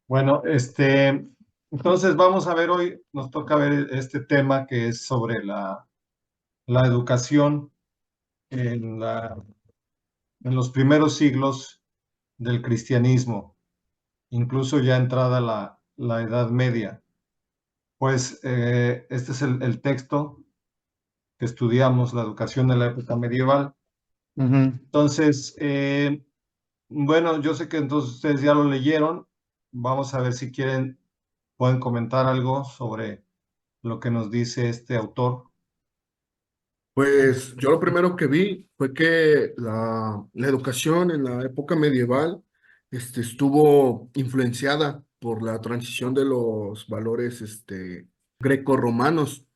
Bueno, entonces vamos a ver hoy, nos toca ver este tema que es sobre la educación en en los primeros siglos del cristianismo, incluso ya entrada la Edad Media. Pues este es el texto que estudiamos, la educación en la época medieval. Ujú. Entonces, bueno, yo sé que entonces ustedes ya lo leyeron. Vamos a ver si quieren, pueden comentar algo sobre lo que nos dice este autor. Pues yo lo primero que vi fue que la educación en la época medieval estuvo influenciada por la transición de los valores greco-romanos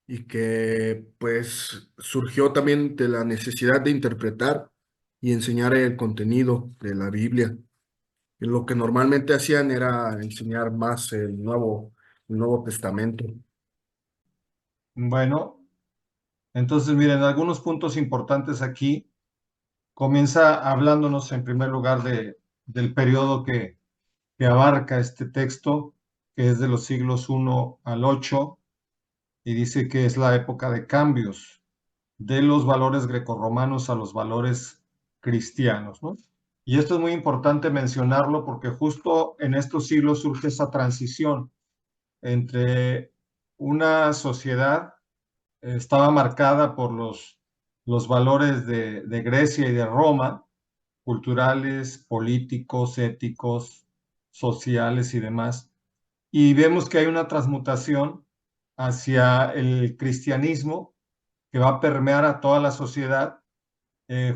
y que pues surgió también de la necesidad de interpretar y enseñar el contenido de la Biblia. Y lo que normalmente hacían era enseñar más el Nuevo Testamento. Bueno, entonces miren, algunos puntos importantes aquí. Comienza hablándonos en primer lugar del periodo que abarca este texto, que es de los siglos I al 8, y dice que es la época de cambios de los valores grecorromanos a los valores cristianos, ¿no? Y esto es muy importante mencionarlo porque justo en estos siglos surge esa transición entre una sociedad estaba marcada por los valores de Grecia y de Roma, culturales, políticos, éticos, sociales y demás. Y vemos que hay una transmutación hacia el cristianismo que va a permear a toda la sociedad.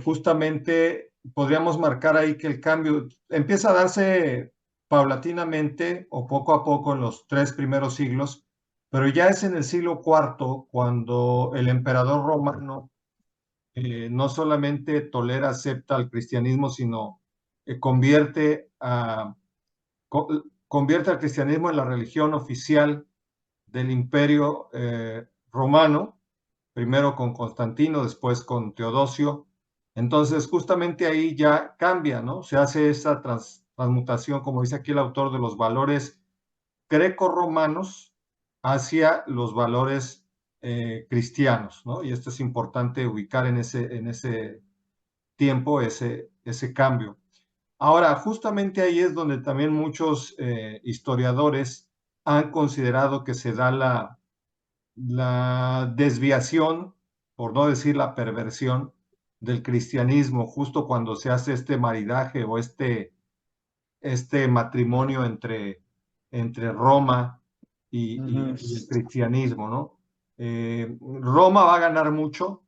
Justamente podríamos marcar ahí que el cambio empieza a darse paulatinamente o poco a poco en los tres primeros siglos, pero ya es en el siglo IV cuando el emperador romano no solamente tolera, acepta el cristianismo, sino convierte, convierte al cristianismo en la religión oficial del imperio romano, primero con Constantino, después con Teodosio. Entonces, justamente ahí ya cambia, ¿no? Se hace esa transmutación, como dice aquí el autor, de los valores greco-romanos hacia los valores cristianos, ¿no? Y esto es importante ubicar en ese tiempo ese cambio. Ahora, justamente ahí es donde también muchos historiadores han considerado que se da la desviación, por no decir la perversión, del cristianismo, justo cuando se hace este maridaje o este matrimonio entre Roma Ujú. y el cristianismo, ¿no? Roma va a ganar mucho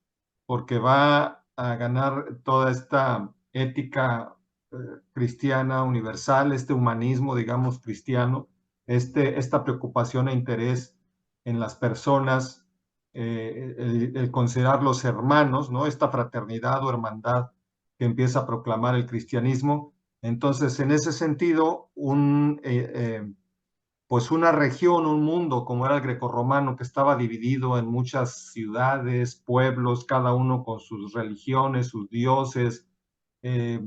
porque va a ganar toda esta ética eh, cristiana universal, este humanismo, digamos, cristiano, esta preocupación e interés en las personas, el considerarlos hermanos, ¿no? Esta fraternidad o hermandad que empieza a proclamar el cristianismo. Entonces, en ese sentido, pues una región, un mundo como era el grecorromano, que estaba dividido en muchas ciudades, pueblos, cada uno con sus religiones, sus dioses, eh,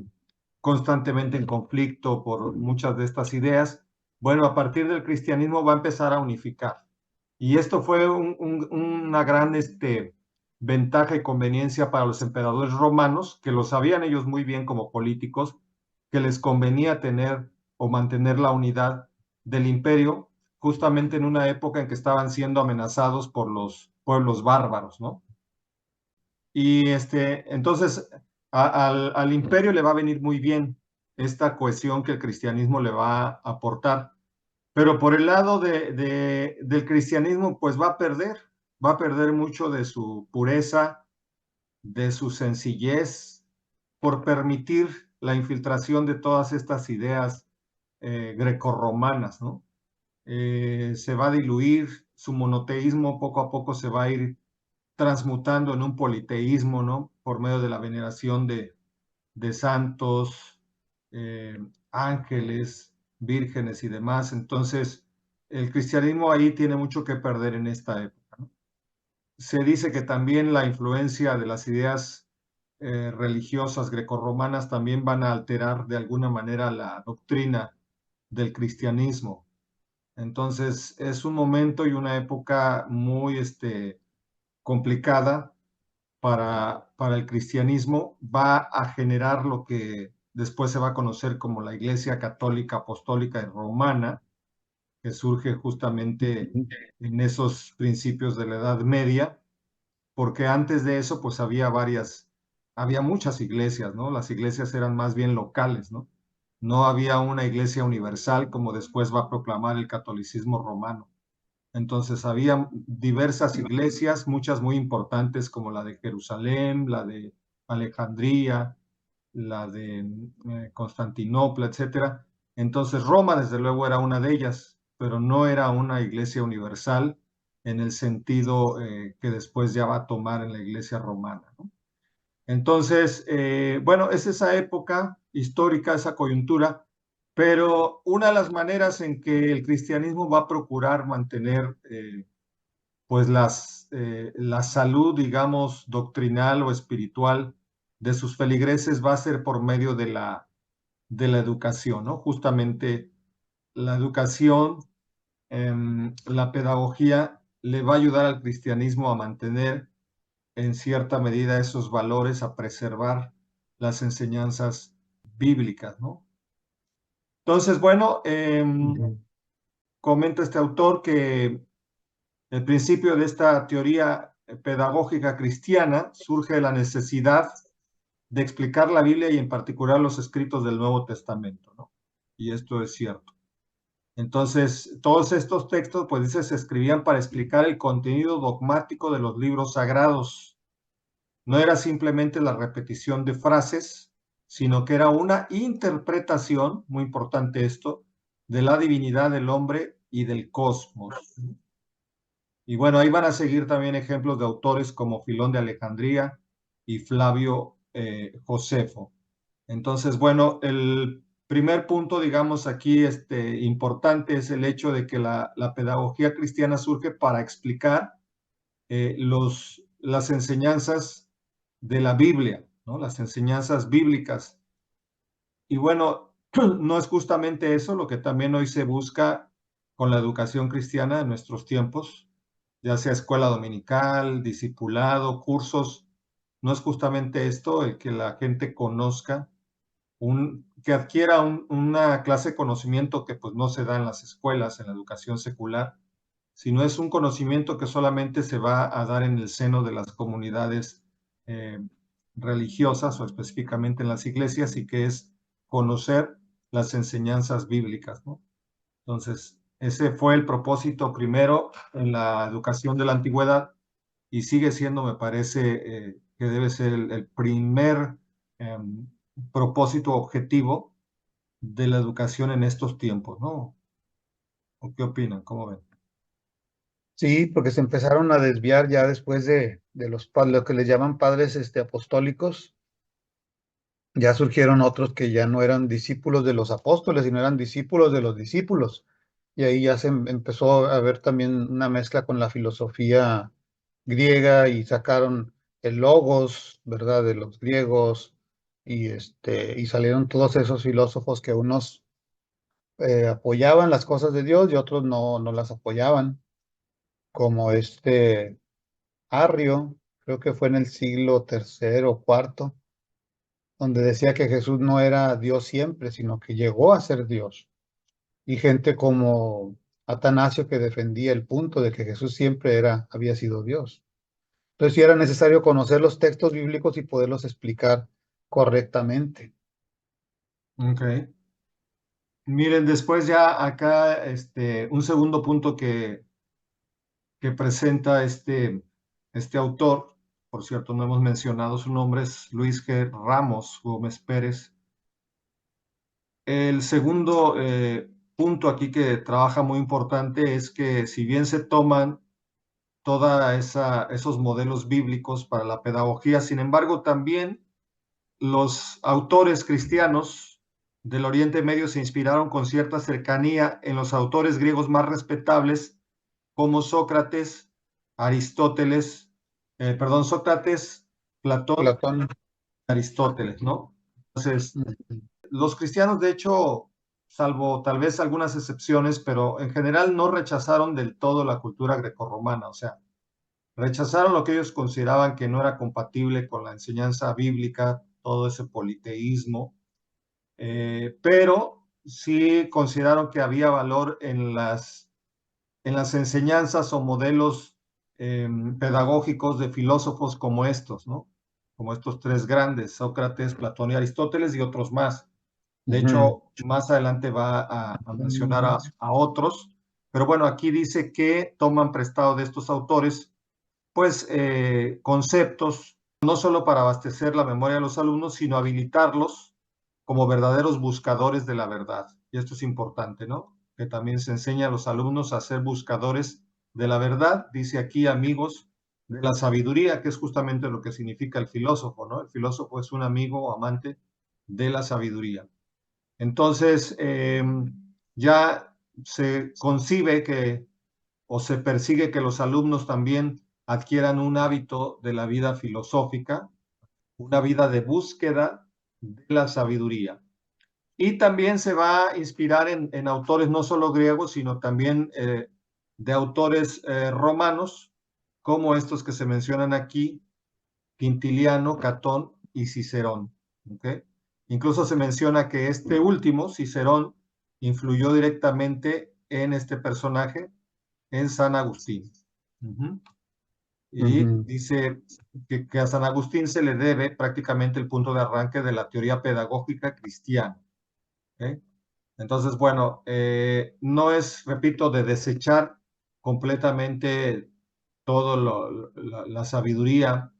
constantemente en conflicto por muchas de estas ideas. Bueno, a partir del cristianismo va a empezar a unificar. Y esto fue una gran ventaja y conveniencia para los emperadores romanos, que lo sabían ellos muy bien como políticos, que les convenía tener o mantener la unidad del imperio, justamente en una época en que estaban siendo amenazados por los pueblos bárbaros, ¿no? Y entonces al imperio le va a venir muy bien esta cohesión que el cristianismo le va a aportar, pero por el lado del cristianismo, pues va a perder mucho de su pureza, de su sencillez, por permitir la infiltración de todas estas ideas grecorromanas, ¿no? Se va a diluir, su monoteísmo poco a poco se va a ir transmutando en un politeísmo, ¿no? Por medio de la veneración de santos, eh, ángeles, vírgenes y demás. Entonces, el cristianismo ahí tiene mucho que perder en esta época, ¿no? Se dice que también la influencia de las ideas religiosas grecorromanas también van a alterar de alguna manera la doctrina del cristianismo. Entonces, es un momento y una época muy complicada para el cristianismo. Va a generar lo que después se va a conocer como la Iglesia Católica Apostólica y Romana, que surge justamente en esos principios de la Edad Media, porque antes de eso, pues había muchas iglesias, ¿no? Las iglesias eran más bien locales, ¿no? No había una iglesia universal como después va a proclamar el catolicismo romano. Entonces había diversas iglesias, muchas muy importantes como la de Jerusalén, la de Alejandría, la de Constantinopla, etcétera. Entonces Roma, desde luego, era una de ellas, pero no era una iglesia universal en el sentido que después ya va a tomar en la iglesia romana, ¿no? Entonces, bueno, es esa época histórica, esa coyuntura, pero una de las maneras en que el cristianismo va a procurar mantener pues la salud, digamos, doctrinal o espiritual de sus feligreses va a ser por medio de la educación, ¿no? Justamente la educación, la pedagogía le va a ayudar al cristianismo a mantener en cierta medida esos valores, a preservar las enseñanzas bíblicas, ¿no? Entonces, bueno, comenta este autor que el principio de esta teoría pedagógica cristiana surge de la necesidad de explicar la Biblia y en particular los escritos del Nuevo Testamento, ¿no? Y esto es cierto. Entonces, todos estos textos, pues dice, se escribían para explicar el contenido dogmático de los libros sagrados. No era simplemente la repetición de frases, sino que era una interpretación, muy importante esto, de la divinidad del hombre y del cosmos. Y bueno, ahí van a seguir también ejemplos de autores como Filón de Alejandría y Flavio Josefo. Entonces, bueno, el primer punto, digamos, aquí importante es el hecho de que la pedagogía cristiana surge para explicar las enseñanzas de la Biblia, ¿no? Las enseñanzas bíblicas. Y bueno, no es justamente eso lo que también hoy se busca con la educación cristiana en nuestros tiempos, ya sea escuela dominical, discipulado, cursos. No es justamente esto el que la gente conozca, que adquiera una clase de conocimiento que pues no se da en las escuelas, en la educación secular, sino es un conocimiento que solamente se va a dar en el seno de las comunidades eh, religiosas o específicamente en las iglesias y que es conocer las enseñanzas bíblicas, ¿no? Entonces, ese fue el propósito primero en la educación de la antigüedad y sigue siendo, me parece, que debe ser el primer eh, propósito objetivo de la educación en estos tiempos, ¿no? ¿O qué opinan? ¿Cómo ven? Sí, porque se empezaron a desviar ya después de lo que les llaman padres apostólicos. Ya surgieron otros que ya no eran discípulos de los apóstoles, sino eran discípulos de los discípulos. Y ahí ya se empezó a ver también una mezcla con la filosofía griega y sacaron el logos, ¿verdad? De los griegos y salieron todos esos filósofos que unos apoyaban las cosas de Dios y otros no las apoyaban, como Arrio, creo que fue en el siglo tercero o cuarto, donde decía que Jesús no era Dios siempre, sino que llegó a ser Dios. Y gente como Atanasio que defendía el punto de que Jesús siempre había sido Dios. Entonces sí era necesario conocer los textos bíblicos y poderlos explicar correctamente. Ok. Miren, después ya acá, un segundo punto que presenta este autor, por cierto, no hemos mencionado su nombre, es Luis G. Ramos Gómez Pérez. El segundo punto aquí que trabaja muy importante es que si bien se toman esos modelos bíblicos para la pedagogía, sin embargo, también los autores cristianos del Oriente Medio se inspiraron con cierta cercanía en los autores griegos más respetables como Sócrates, Aristóteles, Sócrates, Platón, Platón. Aristóteles, ¿no? Entonces, Ujú. los cristianos, de hecho, salvo tal vez algunas excepciones, pero en general no rechazaron del todo la cultura grecorromana, o sea, rechazaron lo que ellos consideraban que no era compatible con la enseñanza bíblica, todo ese politeísmo, pero sí consideraron que había valor en las enseñanzas o modelos pedagógicos de filósofos como estos, ¿no? Como estos tres grandes, Sócrates, Platón y Aristóteles y otros más. De hecho, más adelante va a mencionar a otros, pero bueno, aquí dice que toman prestado de estos autores, pues, conceptos, no solo para abastecer la memoria de los alumnos, sino habilitarlos como verdaderos buscadores de la verdad. Y esto es importante, ¿no? Que también se enseña a los alumnos a ser buscadores de la verdad, dice aquí, amigos de la sabiduría, que es justamente lo que significa el filósofo, ¿no? El filósofo es un amigo o amante de la sabiduría. Entonces, ya se concibe que o se persigue que los alumnos también adquieran un hábito de la vida filosófica, una vida de búsqueda de la sabiduría. Y también se va a inspirar en autores no solo griegos, sino también de autores romanos, como estos que se mencionan aquí, Quintiliano, Catón y Cicerón. ¿Okay? Incluso se menciona que este último, Cicerón, influyó directamente en este personaje, en San Agustín. Y dice que a San Agustín se le debe prácticamente el punto de arranque de la teoría pedagógica cristiana. ¿Okay? Entonces, bueno, no es, repito, de desechar completamente toda la sabiduría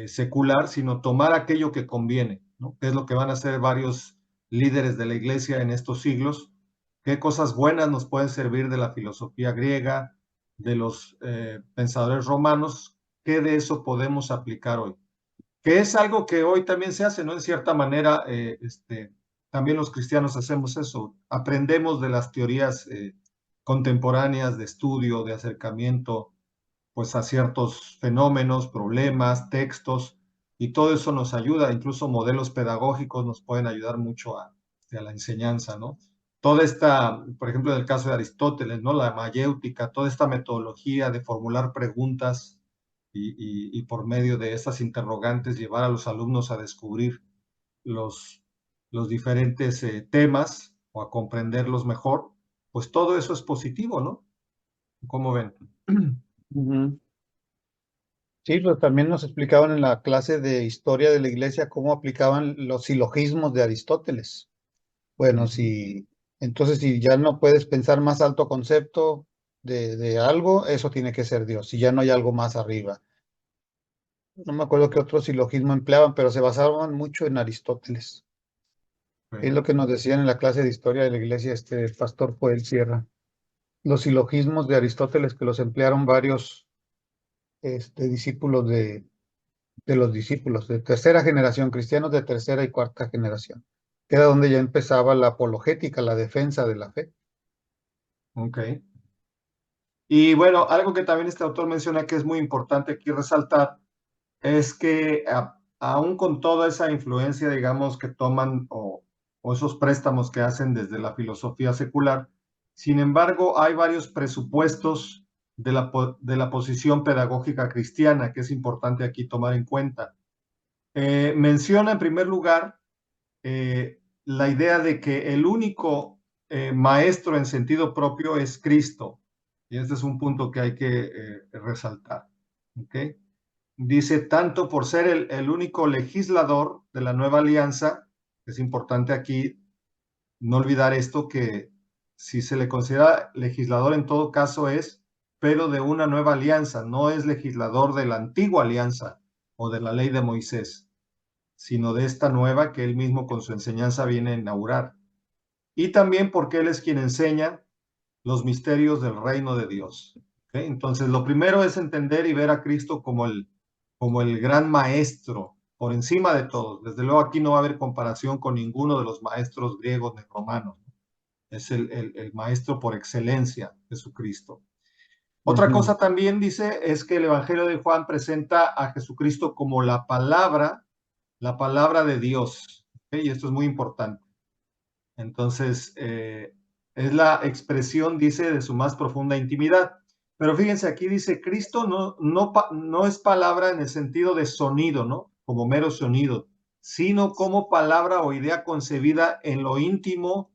secular, sino tomar aquello que conviene, ¿no? Que es lo que van a hacer varios líderes de la iglesia en estos siglos. ¿Qué cosas buenas nos pueden servir de la filosofía griega, de los pensadores romanos? ¿Qué de eso podemos aplicar hoy? Que es algo que hoy también se hace, ¿no? En cierta manera, también los cristianos hacemos eso. Aprendemos de las teorías contemporáneas de estudio, de acercamiento, pues a ciertos fenómenos, problemas, textos, y todo eso nos ayuda, incluso modelos pedagógicos nos pueden ayudar mucho a la enseñanza, ¿no? Toda esta, por ejemplo, en el caso de Aristóteles, ¿no? La mayéutica, toda esta metodología de formular preguntas y por medio de estas interrogantes llevar a los alumnos a descubrir los, los diferentes temas o a comprenderlos mejor, pues todo eso es positivo, ¿no? ¿Cómo ven? Sí, pues también nos explicaban en la clase de historia de la iglesia cómo aplicaban los silogismos de Aristóteles. Bueno, entonces si ya no puedes pensar más alto concepto de algo, eso tiene que ser Dios, si ya no hay algo más arriba. No me acuerdo qué otro silogismo empleaban, pero se basaban mucho en Aristóteles. Es lo que nos decían en la clase de historia de la iglesia el pastor Joel Sierra. Los silogismos de Aristóteles que los emplearon varios discípulos de los discípulos de tercera generación, cristianos de tercera y cuarta generación, que era donde ya empezaba la apologética, la defensa de la fe. Ok. Y bueno, algo que también este autor menciona que es muy importante aquí resaltar es que aún con toda esa influencia, digamos, que toman o esos préstamos que hacen desde la filosofía secular, sin embargo, hay varios presupuestos de la posición pedagógica cristiana que es importante aquí tomar en cuenta. Menciona en primer lugar la idea de que el único maestro en sentido propio es Cristo. Y este es un punto que hay que resaltar. ¿Okay? Dice, tanto por ser el único legislador de la nueva alianza, es importante aquí no olvidar esto, que si se le considera legislador en todo caso es, pero de una nueva alianza, no es legislador de la antigua alianza o de la ley de Moisés, sino de esta nueva que él mismo con su enseñanza viene a inaugurar. Y también porque él es quien enseña los misterios del reino de Dios. ¿Okay? Entonces, lo primero es entender y ver a Cristo como el gran maestro, por encima de todos. Desde luego aquí no va a haber comparación con ninguno de los maestros griegos ni romanos. Es el maestro por excelencia, Jesucristo. Otra cosa también dice es que el Evangelio de Juan presenta a Jesucristo como la palabra de Dios. ¿Okay? Y esto es muy importante. Entonces, es la expresión, dice, de su más profunda intimidad. Pero fíjense, aquí dice, Cristo no es palabra en el sentido de sonido, ¿no? Como mero sonido, sino como palabra o idea concebida en lo íntimo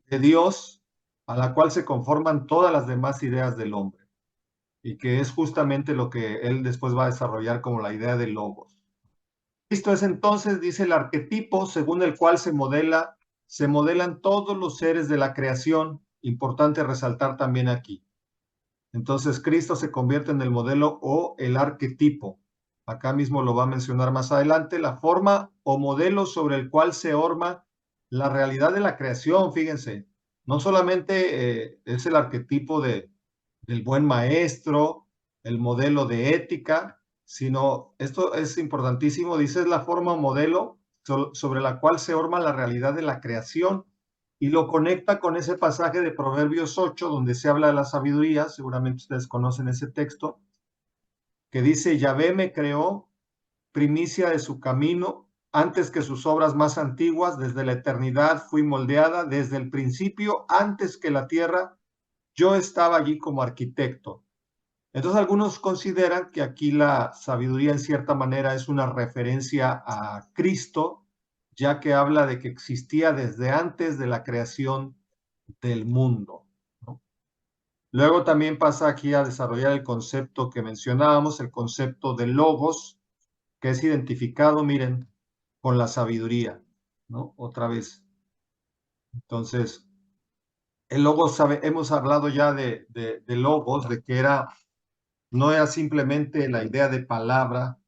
de Dios, a la cual se conforman todas las demás ideas del hombre, y que es justamente lo que él después va a desarrollar como la idea del logos. Cristo es entonces, dice, el arquetipo según el cual se modelan todos los seres de la creación. Importante resaltar también aquí. Entonces, Cristo se convierte en el modelo o el arquetipo. Acá mismo lo va a mencionar más adelante, la forma o modelo sobre el cual se orma la realidad de la creación. Fíjense, no solamente es el arquetipo del buen maestro, el modelo de ética, sino, esto es importantísimo, dice, es la forma o modelo sobre la cual se orma la realidad de la creación, y lo conecta con ese pasaje de Proverbios 8, donde se habla de la sabiduría. Seguramente ustedes conocen ese texto, que dice, Yahvé me creó primicia de su camino, antes que sus obras más antiguas, desde la eternidad fui moldeada, desde el principio, antes que la tierra, yo estaba allí como arquitecto. Entonces algunos consideran que aquí la sabiduría en cierta manera es una referencia a Cristo, ya que habla de que existía desde antes de la creación del mundo, ¿no? Luego también pasa aquí a desarrollar el concepto que mencionábamos, el concepto de logos, que es identificado, miren, con la sabiduría, ¿no? Otra vez. Entonces, el logos, hemos hablado ya de logos, de que no era simplemente la idea de palabra,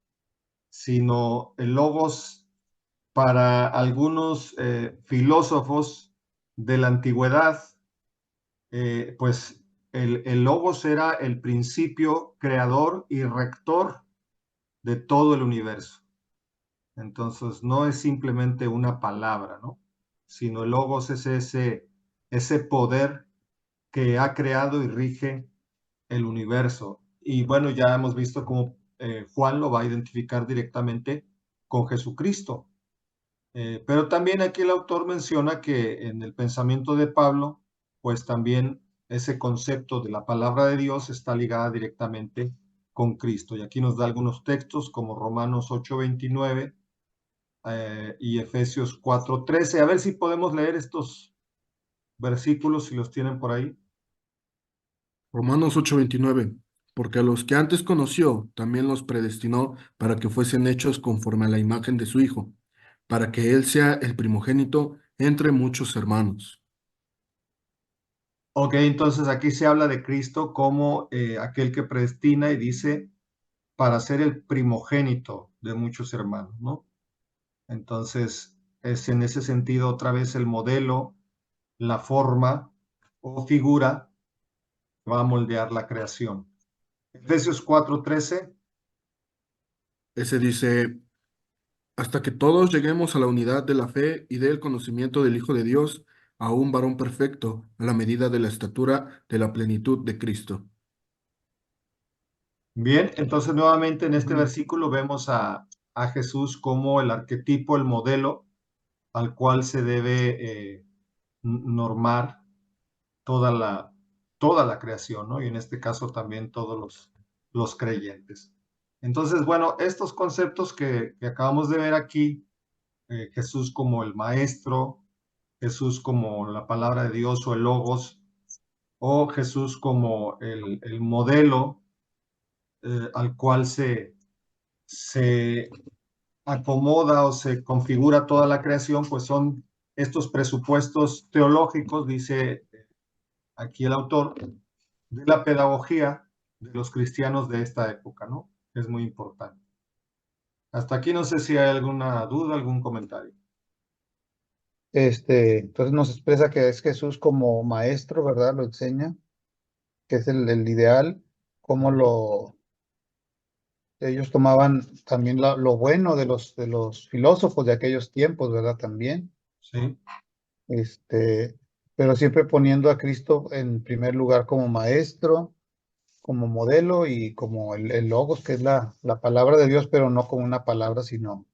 sino el logos para algunos filósofos de la antigüedad, pues el logos era el principio creador y rector de todo el universo. Entonces no es simplemente una palabra, ¿no? Sino el logos es ese poder que ha creado y rige el universo. Y bueno, ya hemos visto cómo Juan lo va a identificar directamente con Jesucristo. Pero también aquí el autor menciona que en el pensamiento de Pablo, pues también ese concepto de la palabra de Dios está ligada directamente con Cristo. Y aquí nos da algunos textos como Romanos 8:29 y Efesios 4:13. A ver si podemos leer estos versículos, si los tienen por ahí. Romanos 8:29, porque a los que antes conoció, también los predestinó para que fuesen hechos conforme a la imagen de su Hijo, para que Él sea el primogénito entre muchos hermanos. Ok, entonces aquí se habla de Cristo como aquel que predestina y dice para ser el primogénito de muchos hermanos, ¿no? Entonces es en ese sentido otra vez el modelo, la forma o figura que va a moldear la creación. Efesios 4:13. Ese dice, hasta que todos lleguemos a la unidad de la fe y del conocimiento del Hijo de Dios, a un varón perfecto, a la medida de la estatura de la plenitud de Cristo. Bien, entonces nuevamente en este versículo vemos a Jesús como el arquetipo, el modelo al cual se debe normar toda toda la creación, ¿no? Y en este caso también todos los creyentes. Entonces, bueno, estos conceptos que acabamos de ver aquí, Jesús como el maestro, Jesús como la palabra de Dios o el logos, o Jesús como el modelo al cual se acomoda o se configura toda la creación, pues son estos presupuestos teológicos, dice aquí el autor, de la pedagogía de los cristianos de esta época, ¿no? Es muy importante. Hasta aquí no sé si hay alguna duda, algún comentario. Entonces nos expresa que es Jesús como maestro, ¿verdad? Lo enseña, que es el ideal, cómo ellos tomaban también lo bueno de los filósofos de aquellos tiempos, ¿verdad? También, Sí, este, pero siempre poniendo a Cristo en primer lugar como maestro, como modelo y como el logos, que es la palabra de Dios, pero no como una palabra, sino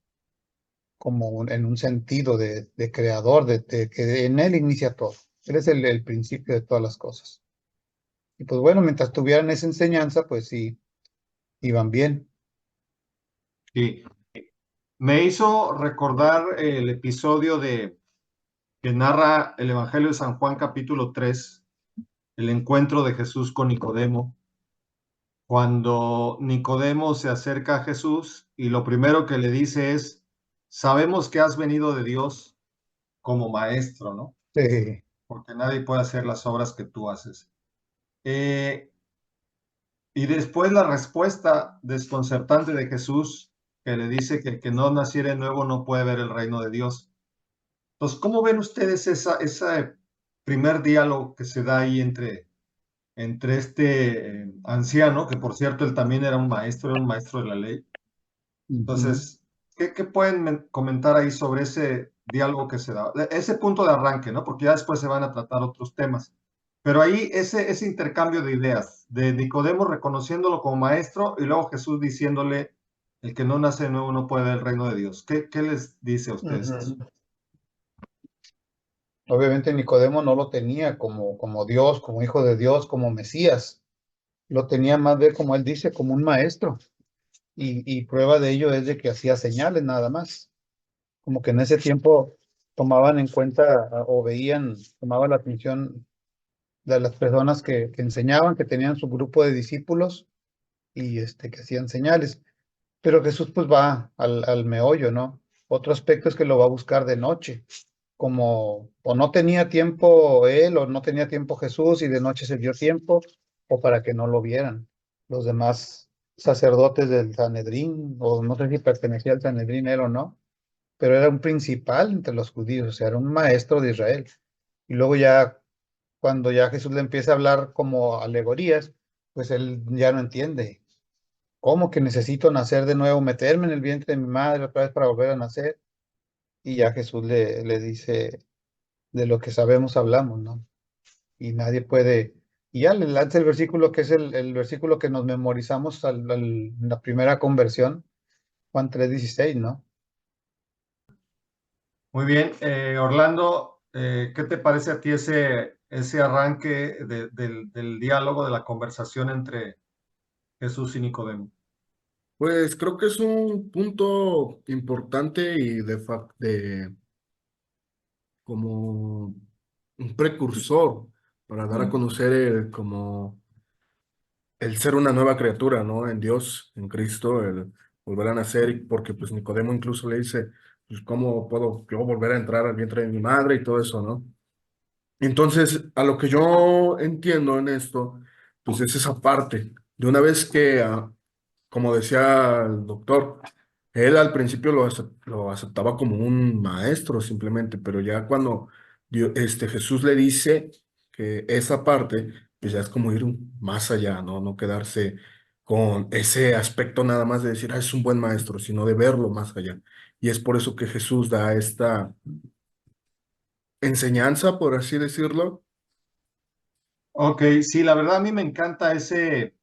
en un sentido de creador, de que en él inicia todo. Él es el principio de todas las cosas. Y pues bueno, mientras tuvieran esa enseñanza, pues sí, iban bien. Y me hizo recordar el episodio que narra el Evangelio de San Juan capítulo 3, el encuentro de Jesús con Nicodemo, cuando Nicodemo se acerca a Jesús y lo primero que le dice es, sabemos que has venido de Dios como maestro, ¿no? Sí. Porque nadie puede hacer las obras que tú haces. Eh, y después la respuesta desconcertante de Jesús, que le dice que el que no naciere de nuevo no puede ver el reino de Dios. Entonces, ¿cómo ven ustedes ese primer diálogo que se da ahí entre este anciano, que por cierto él también era un maestro de la ley? Ujú. Entonces, ¿qué pueden comentar ahí sobre ese diálogo que se da? Ese punto de arranque, ¿no? Porque ya después se van a tratar otros temas. Pero ahí ese intercambio de ideas, de Nicodemo reconociéndolo como maestro y luego Jesús diciéndole, el que no nace de nuevo no puede ver el reino de Dios. ¿Qué les dice a ustedes eso? Ujú. Obviamente Nicodemo no lo tenía como Dios, como hijo de Dios, como Mesías. Lo tenía más bien, como él dice, como un maestro. Y prueba de ello es de que hacía señales nada más. Como que en ese tiempo tomaban en cuenta o veían, tomaban la atención de las personas que enseñaban, que tenían su grupo de discípulos y que hacían señales. Pero Jesús pues va al meollo, ¿no? Otro aspecto es que lo va a buscar de noche, como o no tenía tiempo él o no tenía tiempo Jesús y de noche se dio tiempo, o para que no lo vieran los demás sacerdotes del Sanedrín, o no sé si pertenecía al Sanedrín él o no, pero era un principal entre los judíos, o sea, era un maestro de Israel. Y luego ya, cuando ya Jesús le empieza a hablar como alegorías, pues él ya no entiende. ¿Cómo que necesito nacer de nuevo, meterme en el vientre de mi madre otra vez para volver a nacer? Y ya Jesús le dice, de lo que sabemos hablamos, ¿no? Y nadie puede, y ya le lanza el versículo que es el versículo que nos memorizamos en la primera conversión, Juan 3:16, ¿no? Muy bien, Orlando, ¿qué te parece a ti ese arranque del diálogo, de la conversación entre Jesús y Nicodemo? Pues creo que es un punto importante y de como un precursor para dar a conocer como el ser una nueva criatura, ¿no? En Dios, en Cristo, el volver a nacer, porque pues Nicodemo incluso le dice, pues ¿cómo puedo yo volver a entrar al vientre de mi madre y todo eso, ¿no? Entonces, a lo que yo entiendo en esto, pues es esa parte. De una vez que, como decía el doctor, él al principio lo aceptaba como un maestro simplemente, pero ya cuando Jesús le dice que esa parte, pues ya es como ir más allá, ¿no? No quedarse con ese aspecto nada más de decir, ah, es un buen maestro, sino de verlo más allá. Y es por eso que Jesús da esta enseñanza, por así decirlo. Ok, sí, la verdad a mí me encanta ese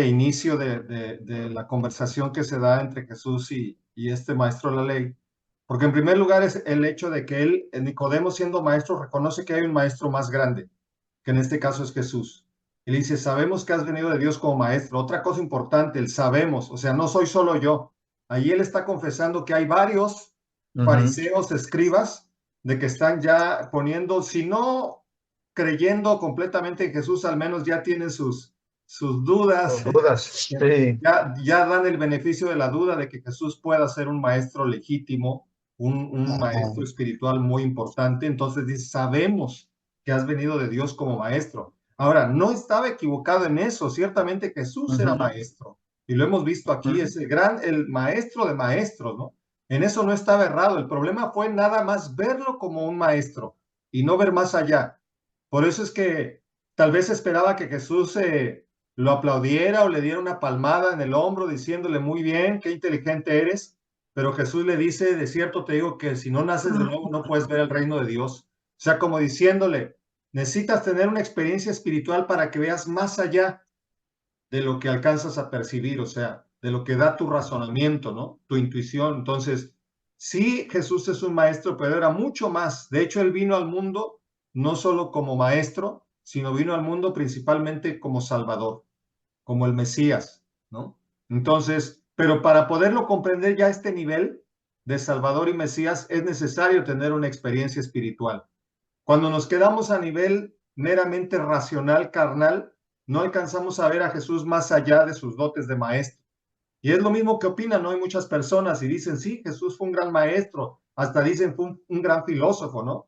inicio de la conversación que se da entre Jesús y este maestro de la ley, porque en primer lugar es el hecho de que él, Nicodemo siendo maestro, reconoce que hay un maestro más grande, que en este caso es Jesús. Y le dice, sabemos que has venido de Dios como maestro. Otra cosa importante, el sabemos, o sea, no soy solo yo. Ahí él está confesando que hay varios Ujú. fariseos, escribas, de que están ya poniendo, si no creyendo completamente en Jesús, al menos ya tienen sus dudas, Por dudas, sí. ya dan el beneficio de la duda de que Jesús pueda ser un maestro legítimo, un Ajá. maestro espiritual muy importante. Entonces dice, sabemos que has venido de Dios como maestro. Ahora, no estaba equivocado en eso, ciertamente Jesús era Ujú. maestro, y lo hemos visto aquí, Ujú. es el maestro de maestros, ¿no? En eso no estaba errado, el problema fue nada más verlo como un maestro y no ver más allá. Por eso es que tal vez esperaba que Jesús lo aplaudiera o le diera una palmada en el hombro diciéndole muy bien, qué inteligente eres, pero Jesús le dice, de cierto te digo que si no naces de nuevo no puedes ver el reino de Dios. O sea, como diciéndole, necesitas tener una experiencia espiritual para que veas más allá de lo que alcanzas a percibir, o sea, de lo que da tu razonamiento, ¿no? Tu intuición. Entonces, Sí, Jesús es un maestro, pero era mucho más. De hecho, él vino al mundo no solo como maestro, sino vino al mundo principalmente como Salvador, como el Mesías, ¿no? Entonces, pero para poderlo comprender ya a este nivel de Salvador y Mesías es necesario tener una experiencia espiritual. Cuando nos quedamos a nivel meramente racional, carnal, no alcanzamos a ver a Jesús más allá de sus dotes de maestro. Y es lo mismo que opinan, ¿no? Hay muchas personas y dicen, sí, Jesús fue un gran maestro, hasta dicen fue un gran filósofo, ¿no?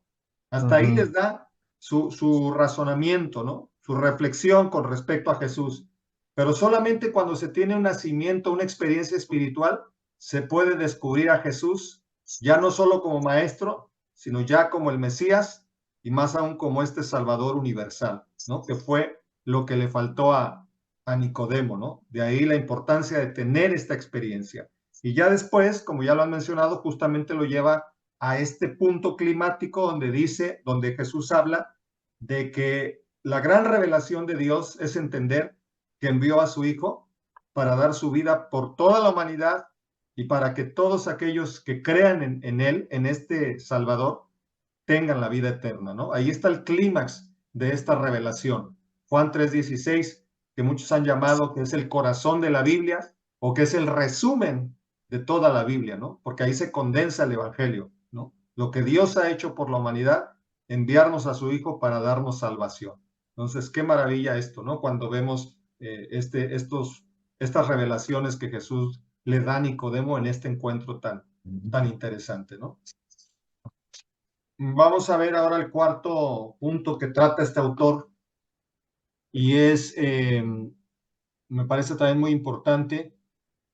Hasta ahí les da su razonamiento, ¿no? Su reflexión con respecto a Jesús. Pero solamente cuando se tiene un nacimiento, una experiencia espiritual, se puede descubrir a Jesús, ya no solo como maestro, sino ya como el Mesías y más aún como este Salvador universal, ¿no? Que fue lo que le faltó a Nicodemo, ¿no? De ahí la importancia de tener esta experiencia. Y ya después, como ya lo han mencionado, justamente lo lleva a este punto climático donde dice, donde Jesús habla de que la gran revelación de Dios es entender que envió a su Hijo para dar su vida por toda la humanidad y para que todos aquellos que crean en Él, en este Salvador, tengan la vida eterna, ¿no? Ahí está el clímax de esta revelación. Juan 3:16, que muchos han llamado que es el corazón de la Biblia o que es el resumen de toda la Biblia, ¿no? Porque ahí se condensa el Evangelio, ¿no? Lo que Dios ha hecho por la humanidad, enviarnos a su Hijo para darnos salvación. Entonces, qué maravilla esto, ¿no? Cuando vemos estas revelaciones que Jesús le da a Nicodemo en este encuentro tan interesante, ¿no? Vamos a ver ahora el cuarto punto que trata este autor y me parece también muy importante.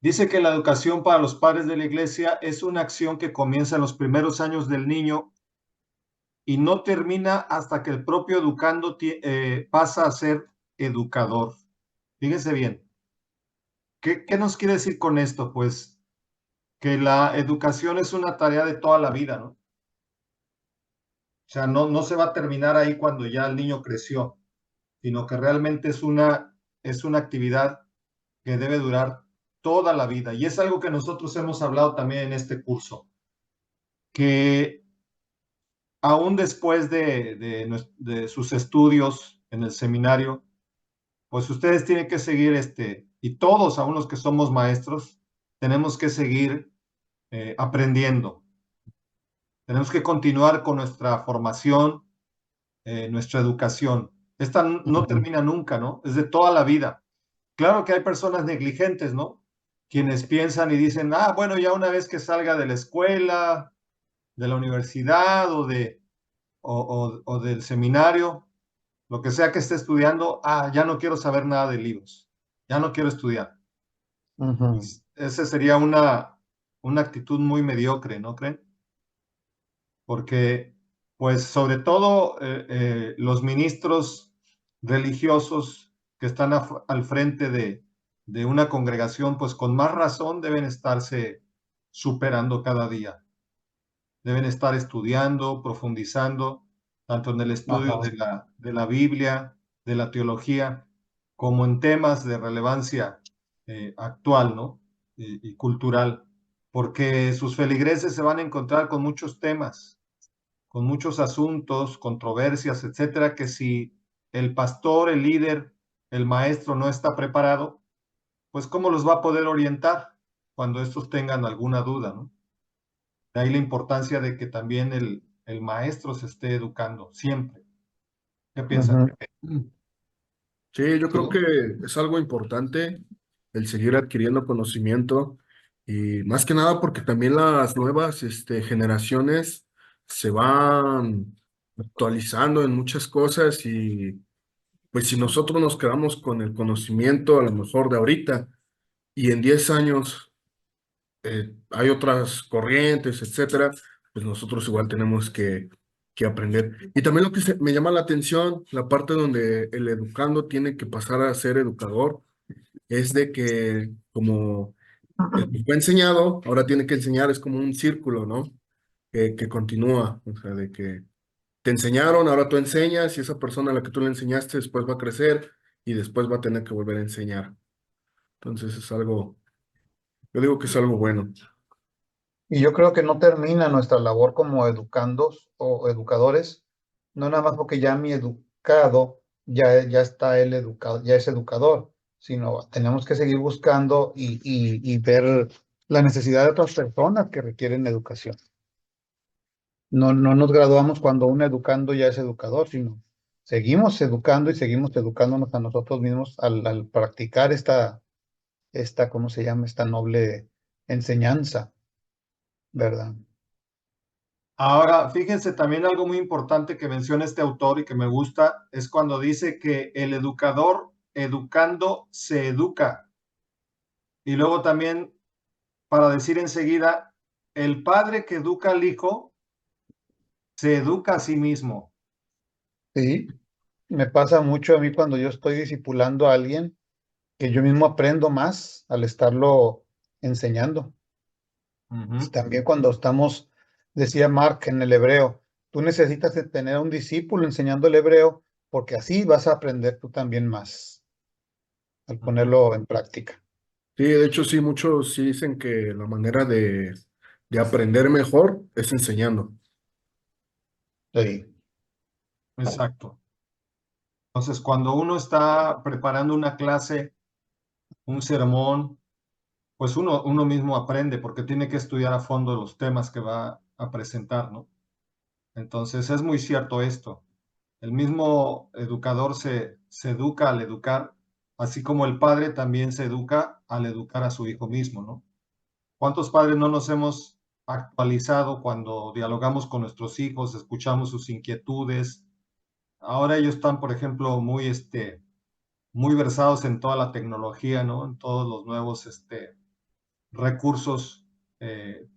Dice que la educación para los padres de la iglesia es una acción que comienza en los primeros años del niño y no termina hasta que el propio educando pasa a ser educador. Fíjense bien, ¿qué nos quiere decir con esto? Pues que la educación es una tarea de toda la vida, ¿no? O sea, no se va a terminar ahí cuando ya el niño creció, sino que realmente es una actividad que debe durar toda la vida. Y es algo que nosotros hemos hablado también en este curso, que aún después de sus estudios en el seminario, pues ustedes tienen que seguir y todos, aún los que somos maestros, tenemos que seguir aprendiendo. Tenemos que continuar con nuestra formación, nuestra educación. Esta no termina nunca, ¿no? Es de toda la vida. Claro que hay personas negligentes, ¿no? Quienes piensan y dicen, bueno, ya una vez que salga de la escuela, de la universidad o del seminario, lo que sea que esté estudiando, ya no quiero saber nada de libros, ya no quiero estudiar. Esa sería una actitud muy mediocre, ¿no creen? Porque, pues, sobre todo los ministros religiosos que están al frente de una congregación, pues con más razón deben estarse superando cada día. Deben estar estudiando, profundizando, tanto en el estudio de la Biblia, de la teología, como en temas de relevancia actual, ¿no? Y cultural, porque sus feligreses se van a encontrar con muchos temas, con muchos asuntos, controversias, etcétera, que si el pastor, el líder, el maestro no está preparado, pues cómo los va a poder orientar cuando estos tengan alguna duda, ¿no? De ahí la importancia de que también el maestro se esté educando siempre. ¿Qué piensan? Sí, yo creo que es algo importante el seguir adquiriendo conocimiento y más que nada porque también las nuevas generaciones se van actualizando en muchas cosas y pues si nosotros nos quedamos con el conocimiento a lo mejor de ahorita y en 10 años hay otras corrientes, etcétera, pues nosotros igual tenemos que aprender. Y también lo que me llama la atención, la parte donde el educando tiene que pasar a ser educador, es de que como el que fue enseñado, ahora tiene que enseñar, es como un círculo, ¿no? Que continúa, o sea, de que te enseñaron, ahora tú enseñas y esa persona a la que tú le enseñaste después va a crecer y después va a tener que volver a enseñar. Entonces es algo, yo digo que es algo bueno. Y yo creo que no termina nuestra labor como educandos o educadores, no nada más porque ya mi educado, ya está el educado, ya es educador, sino tenemos que seguir buscando y ver la necesidad de otras personas que requieren educación. No nos graduamos cuando un educando ya es educador, sino seguimos educando y seguimos educándonos a nosotros mismos al practicar ¿cómo se llama? Esta noble enseñanza, ¿verdad? Ahora, fíjense también algo muy importante que menciona este autor y que me gusta, es cuando dice que el educador educando se educa. Y luego también para decir enseguida, el padre que educa al hijo se educa a sí mismo. Sí, me pasa mucho a mí cuando yo estoy discipulando a alguien, que yo mismo aprendo más al estarlo enseñando. También cuando estamos, decía Mark en el hebreo, tú necesitas de tener a un discípulo enseñando el hebreo, porque así vas a aprender tú también más al ponerlo en práctica. Sí, de hecho sí, muchos sí dicen que la manera de aprender mejor es enseñando. Sí. Exacto. Entonces, cuando uno está preparando una clase, un sermón, pues uno mismo aprende porque tiene que estudiar a fondo los temas que va a presentar, ¿no? Entonces, es muy cierto esto. El mismo educador se educa al educar, así como el padre también se educa al educar a su hijo mismo, ¿no? ¿Cuántos padres no nos hemos actualizado cuando dialogamos con nuestros hijos, escuchamos sus inquietudes? Ahora ellos están, por ejemplo, muy versados en toda la tecnología, ¿no? En todos los nuevos recursos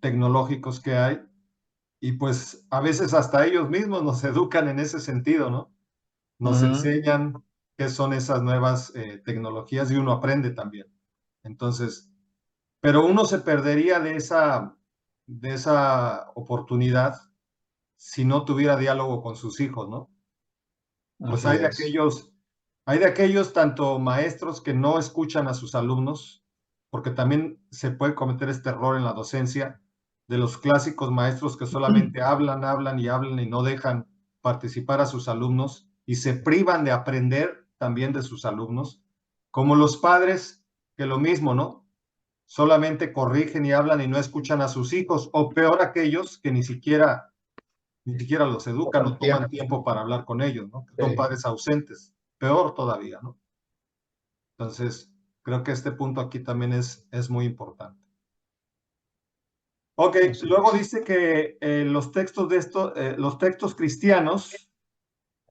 tecnológicos que hay. Y pues a veces hasta ellos mismos nos educan en ese sentido, ¿no? Nos Ujú. enseñan qué son esas nuevas tecnologías y uno aprende también. Entonces, pero uno se perdería de esa oportunidad si no tuviera diálogo con sus hijos, ¿no? Pues Así es. hay de aquellos tanto maestros que no escuchan a sus alumnos, porque también se puede cometer este error en la docencia de los clásicos maestros que solamente hablan, hablan y hablan y no dejan participar a sus alumnos y se privan de aprender también de sus alumnos, como los padres que lo mismo, ¿no? Solamente corrigen y hablan y no escuchan a sus hijos, o peor aquellos que ni siquiera los educan o toman tiempo para hablar con ellos, ¿no? Que son Sí. padres ausentes, peor todavía, ¿no? Entonces, creo que este punto aquí también es muy importante. Ok, Así luego es. dice que los textos cristianos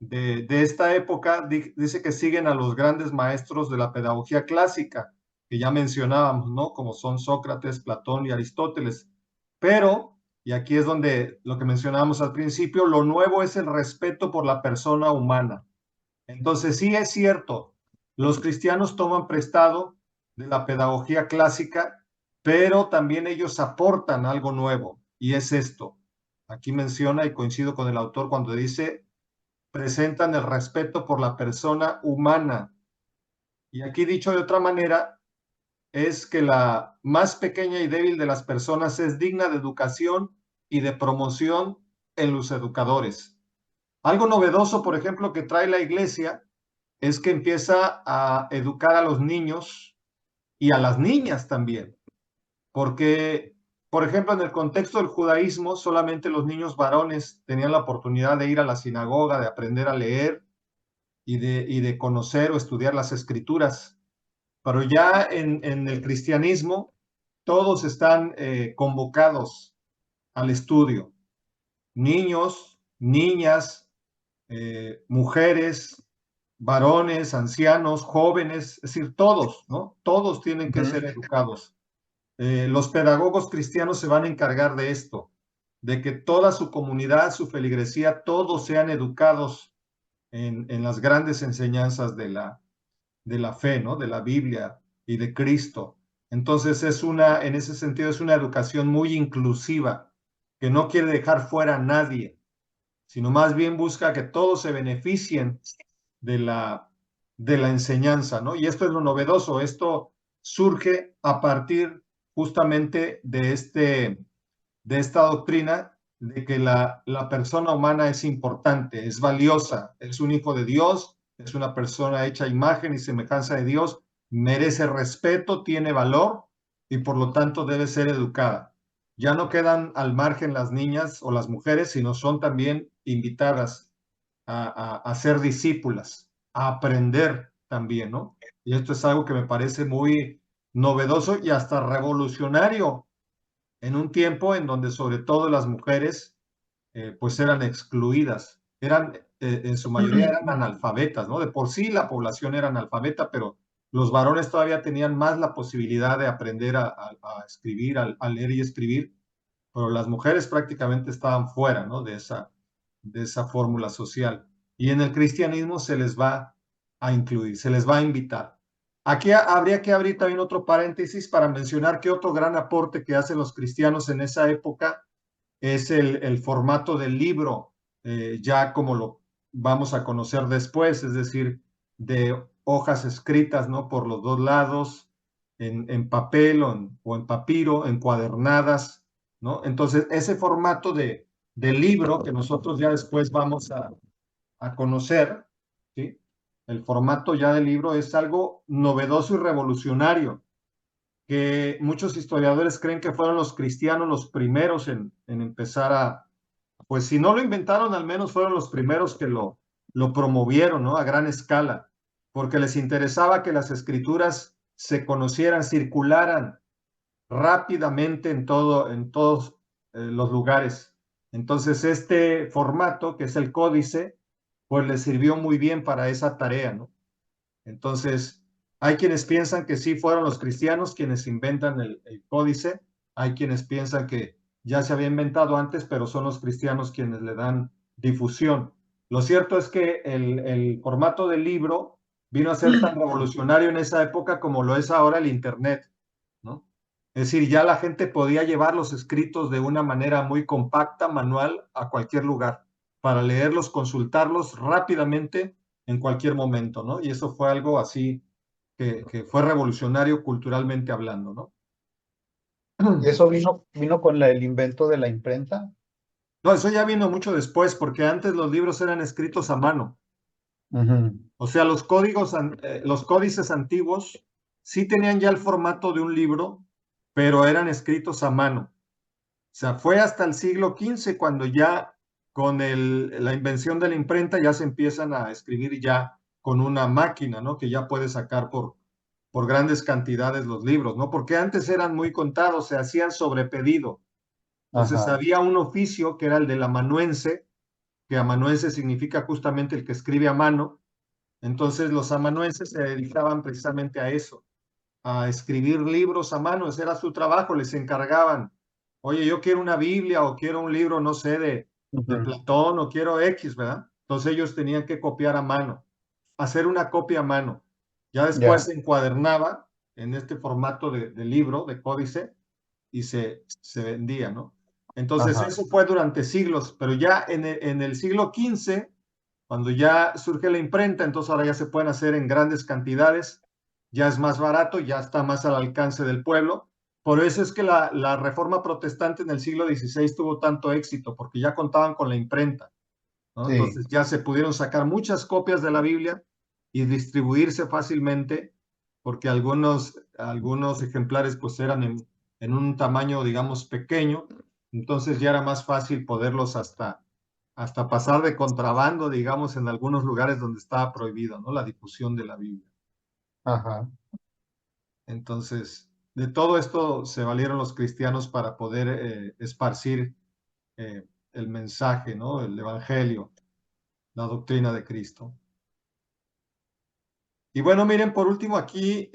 de esta época, dice que siguen a los grandes maestros de la pedagogía clásica, que ya mencionábamos, ¿no? Como son Sócrates, Platón y Aristóteles. Pero, y aquí es donde lo que mencionábamos al principio, lo nuevo es el respeto por la persona humana. Entonces, sí es cierto, los cristianos toman prestado de la pedagogía clásica, pero también ellos aportan algo nuevo, y es esto. Aquí menciona, y coincido con el autor cuando dice, presentan el respeto por la persona humana. Y aquí dicho de otra manera, es que la más pequeña y débil de las personas es digna de educación y de promoción en los educadores. Algo novedoso, por ejemplo, que trae la iglesia es que empieza a educar a los niños y a las niñas también, porque, por ejemplo, en el contexto del judaísmo, solamente los niños varones tenían la oportunidad de ir a la sinagoga, de aprender a leer y de conocer o estudiar las escrituras. Pero ya en el cristianismo, todos están convocados al estudio. Niños, niñas, mujeres, varones, ancianos, jóvenes, es decir, todos, ¿no? Todos tienen que ser educados. Los pedagogos cristianos se van a encargar de esto, de que toda su comunidad, su feligresía, todos sean educados en las grandes enseñanzas de la fe, ¿no? De la Biblia y de Cristo. Entonces en ese sentido, es una educación muy inclusiva, que no quiere dejar fuera a nadie, sino más bien busca que todos se beneficien de de la enseñanza, ¿no? Y esto es lo novedoso, esto surge a partir justamente de esta doctrina de que la persona humana es importante, es valiosa, es un hijo de Dios, es una persona hecha a imagen y semejanza de Dios, merece respeto, tiene valor y por lo tanto debe ser educada. Ya no quedan al margen las niñas o las mujeres, sino son también invitadas a ser discípulas, a aprender también, ¿no? Y esto es algo que me parece muy novedoso y hasta revolucionario en un tiempo en donde sobre todo las mujeres pues eran excluidas, eran en su mayoría eran analfabetas, ¿no? De por sí la población era analfabeta, pero los varones todavía tenían más la posibilidad de aprender a escribir, a leer y escribir, pero las mujeres prácticamente estaban fuera, ¿no? De esa fórmula social. Y en el cristianismo se les va a incluir, se les va a invitar. Aquí habría que abrir también otro paréntesis para mencionar que otro gran aporte que hacen los cristianos en esa época es el formato del libro, ya como lo vamos a conocer después, es decir, de hojas escritas, ¿no? Por los dos lados, en papel o en papiro, encuadernadas, ¿no? Entonces, ese formato de libro que nosotros ya después vamos a conocer, ¿sí? El formato ya del libro es algo novedoso y revolucionario que muchos historiadores creen que fueron los cristianos los primeros en empezar pues si no lo inventaron, al menos fueron los primeros que lo promovieron, ¿no? A gran escala, porque les interesaba que las escrituras se conocieran, circularan rápidamente en todos los lugares. Entonces, este formato, que es el códice, pues les sirvió muy bien para esa tarea, ¿no? Entonces, hay quienes piensan que sí fueron los cristianos quienes inventan el códice, hay quienes piensan que ya se había inventado antes, pero son los cristianos quienes le dan difusión. Lo cierto es que el formato del libro vino a ser tan revolucionario en esa época como lo es ahora el Internet, ¿no? Es decir, ya la gente podía llevar los escritos de una manera muy compacta, manual, a cualquier lugar, para leerlos, consultarlos rápidamente en cualquier momento, ¿no? Y eso fue algo así que fue revolucionario culturalmente hablando, ¿no? Y eso vino con el invento de la imprenta. No, eso ya vino mucho después, porque antes los libros eran escritos a mano. Ujú. O sea, los códices antiguos sí tenían ya el formato de un libro, pero eran escritos a mano. O sea, fue hasta el siglo XV cuando ya con la invención de la imprenta ya se empiezan a escribir ya con una máquina, ¿no? Que ya puede sacar por grandes cantidades los libros, ¿no? Porque antes eran muy contados, se hacían sobre pedido. Entonces Ajá. había un oficio que era el del amanuense, que amanuense significa justamente el que escribe a mano. Entonces los amanuenses se dedicaban precisamente a eso, a escribir libros a mano, ese era su trabajo, les encargaban, oye, yo quiero una Biblia o quiero un libro, no sé, de Ujú. Platón o quiero X, ¿verdad? Entonces ellos tenían que copiar a mano, hacer una copia a mano. Ya después Ya. se encuadernaba en este formato de libro, de códice, y se vendía, ¿no? Entonces Ajá. eso fue durante siglos, pero ya en el siglo XV, cuando ya surge la imprenta, entonces ahora ya se pueden hacer en grandes cantidades, ya es más barato, ya está más al alcance del pueblo. Por eso es que la reforma protestante en el siglo XVI tuvo tanto éxito, porque ya contaban con la imprenta, ¿no? Sí. Entonces ya se pudieron sacar muchas copias de la Biblia y distribuirse fácilmente, porque algunos ejemplares pues eran en un tamaño, digamos, pequeño, entonces ya era más fácil poderlos hasta pasar de contrabando, digamos, en algunos lugares donde estaba prohibido, ¿no? La difusión de la Biblia. Ajá. Entonces, de todo esto se valieron los cristianos para poder esparcir el mensaje, ¿no? El evangelio, la doctrina de Cristo. Y bueno, miren, por último aquí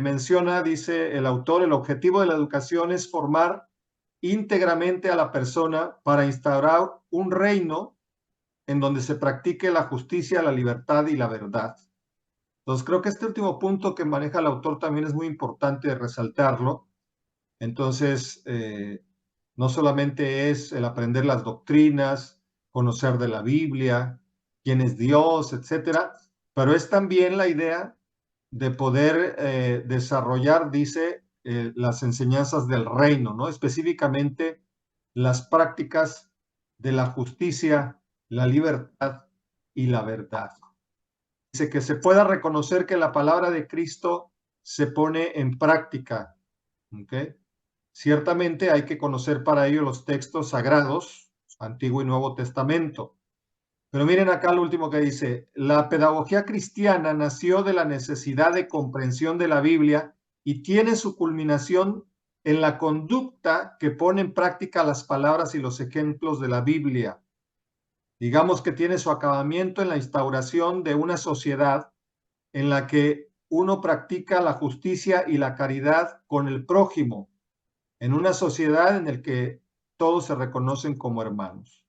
menciona, dice el autor, el objetivo de la educación es formar íntegramente a la persona para instaurar un reino en donde se practique la justicia, la libertad y la verdad. Entonces, creo que este último punto que maneja el autor también es muy importante resaltarlo. Entonces, no solamente es el aprender las doctrinas, conocer de la Biblia, quién es Dios, etcétera, pero es también la idea de poder desarrollar, dice, las enseñanzas del reino, ¿no? Específicamente las prácticas de la justicia, la libertad y la verdad. Dice que se pueda reconocer que la palabra de Cristo se pone en práctica. ¿Okay? Ciertamente hay que conocer para ello los textos sagrados, Antiguo y Nuevo Testamento. Pero miren acá lo último que dice, la pedagogía cristiana nació de la necesidad de comprensión de la Biblia y tiene su culminación en la conducta que pone en práctica las palabras y los ejemplos de la Biblia. Digamos que tiene su acabamiento en la instauración de una sociedad en la que uno practica la justicia y la caridad con el prójimo, en una sociedad en la que todos se reconocen como hermanos.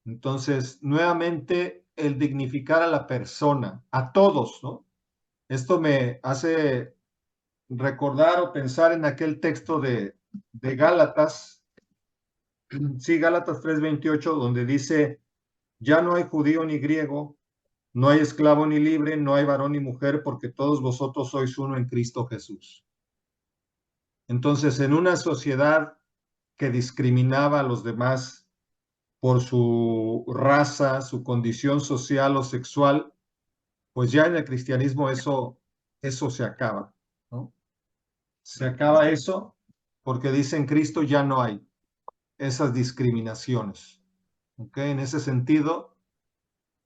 Entonces, nuevamente, el dignificar a la persona, a todos, ¿no? Esto me hace recordar o pensar en aquel texto de Gálatas, sí, Gálatas 3:28, donde dice, ya no hay judío ni griego, no hay esclavo ni libre, no hay varón ni mujer, porque todos vosotros sois uno en Cristo Jesús. Entonces, en una sociedad que discriminaba a los demás por su raza, su condición social o sexual, pues ya en el cristianismo eso se acaba, ¿no? Se acaba eso porque dice en Cristo ya no hay esas discriminaciones. ¿Ok? En ese sentido,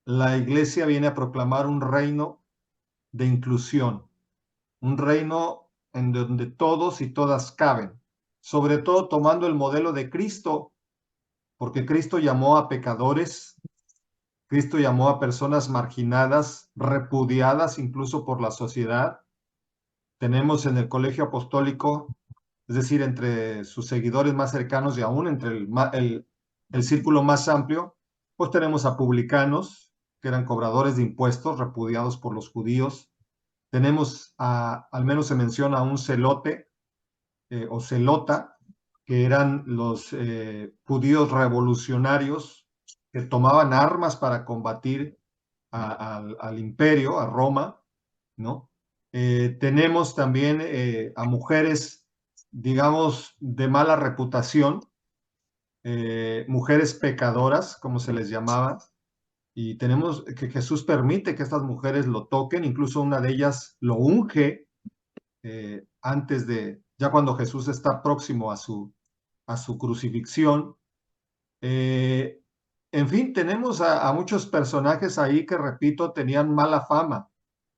la iglesia viene a proclamar un reino de inclusión, un reino en donde todos y todas caben, sobre todo tomando el modelo de Cristo, porque Cristo llamó a pecadores, Cristo llamó a personas marginadas, repudiadas incluso por la sociedad. Tenemos en el colegio apostólico, es decir, entre sus seguidores más cercanos y aún entre el círculo más amplio, pues tenemos a publicanos, que eran cobradores de impuestos, repudiados por los judíos. Tenemos, al menos se menciona, a un celote o celota, que eran los judíos revolucionarios que tomaban armas para combatir al imperio, a Roma, ¿no? Tenemos también a mujeres, digamos, de mala reputación, mujeres pecadoras, como se les llamaba, y tenemos que Jesús permite que estas mujeres lo toquen, incluso una de ellas lo unge antes de, ya cuando Jesús está próximo a su crucifixión. En fin, tenemos a muchos personajes ahí que, repito, tenían mala fama,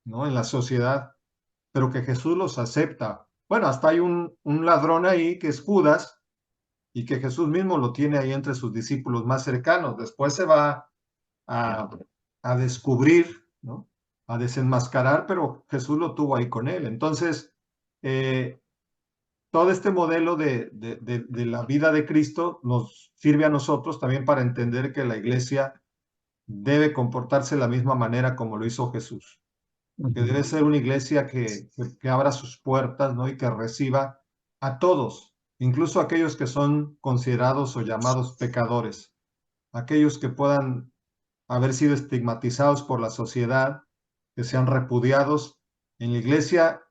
¿no? En la sociedad, pero que Jesús los acepta. Bueno, hasta hay un ladrón ahí que es Judas y que Jesús mismo lo tiene ahí entre sus discípulos más cercanos. Después se va a, a descubrir, ¿no? A desenmascarar, pero Jesús lo tuvo ahí con él. Entonces, todo este modelo de la vida de Cristo nos sirve a nosotros también para entender que la iglesia debe comportarse de la misma manera como lo hizo Jesús, que debe ser una iglesia que abra sus puertas, ¿no? Y que reciba a todos, incluso aquellos que son considerados o llamados pecadores, aquellos que puedan haber sido estigmatizados por la sociedad, que sean repudiados. En la iglesia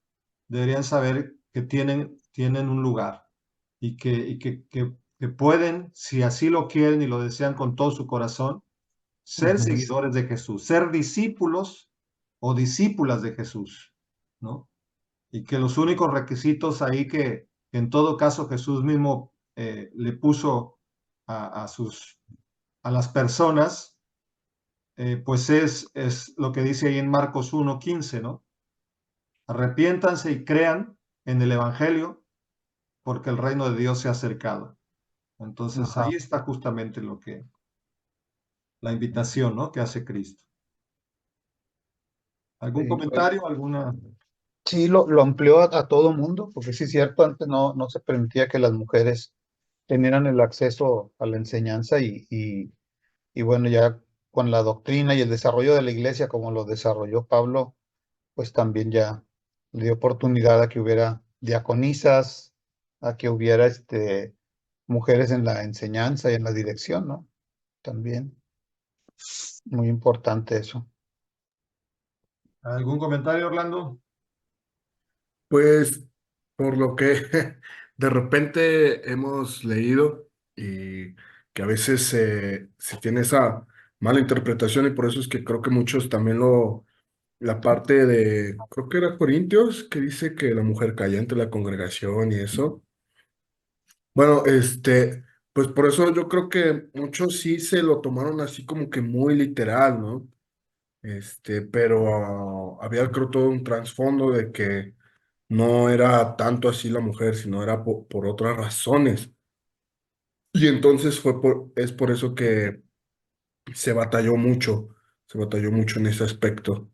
deberían saber que tienen un lugar y que pueden, si así lo quieren y lo desean con todo su corazón, ser seguidores de Jesús, ser discípulos o discípulas de Jesús, ¿no? Y que los únicos requisitos ahí que en todo caso Jesús mismo le puso a, a, sus, a las personas, pues es lo que dice ahí en Marcos 1:15, ¿no? Arrepiéntanse y crean en el Evangelio porque el reino de Dios se ha acercado. Entonces Ajá. ahí está justamente la invitación, ¿no? Que hace Cristo. ¿Algún Sí, pues, comentario? ¿Alguna? sí, lo amplió a todo mundo, porque sí es cierto, antes no se permitía que las mujeres tenieran el acceso a la enseñanza y bueno, ya con la doctrina y el desarrollo de la iglesia como lo desarrolló Pablo, pues también ya le dio oportunidad a que hubiera diaconisas, a que hubiera mujeres en la enseñanza y en la dirección, ¿no? También, muy importante eso. ¿Algún comentario, Orlando? Pues por lo que de repente hemos leído, y que a veces se tiene esa mala interpretación y por eso es que creo que muchos también la parte de, creo que era Corintios, que dice que la mujer calla ante la congregación y eso. Bueno, pues por eso yo creo que muchos sí se lo tomaron así como que muy literal, ¿no? Pero había creo todo un trasfondo de que no era tanto así la mujer, sino era por otras razones. Y entonces es por eso que se batalló mucho, se batalló mucho en ese aspecto,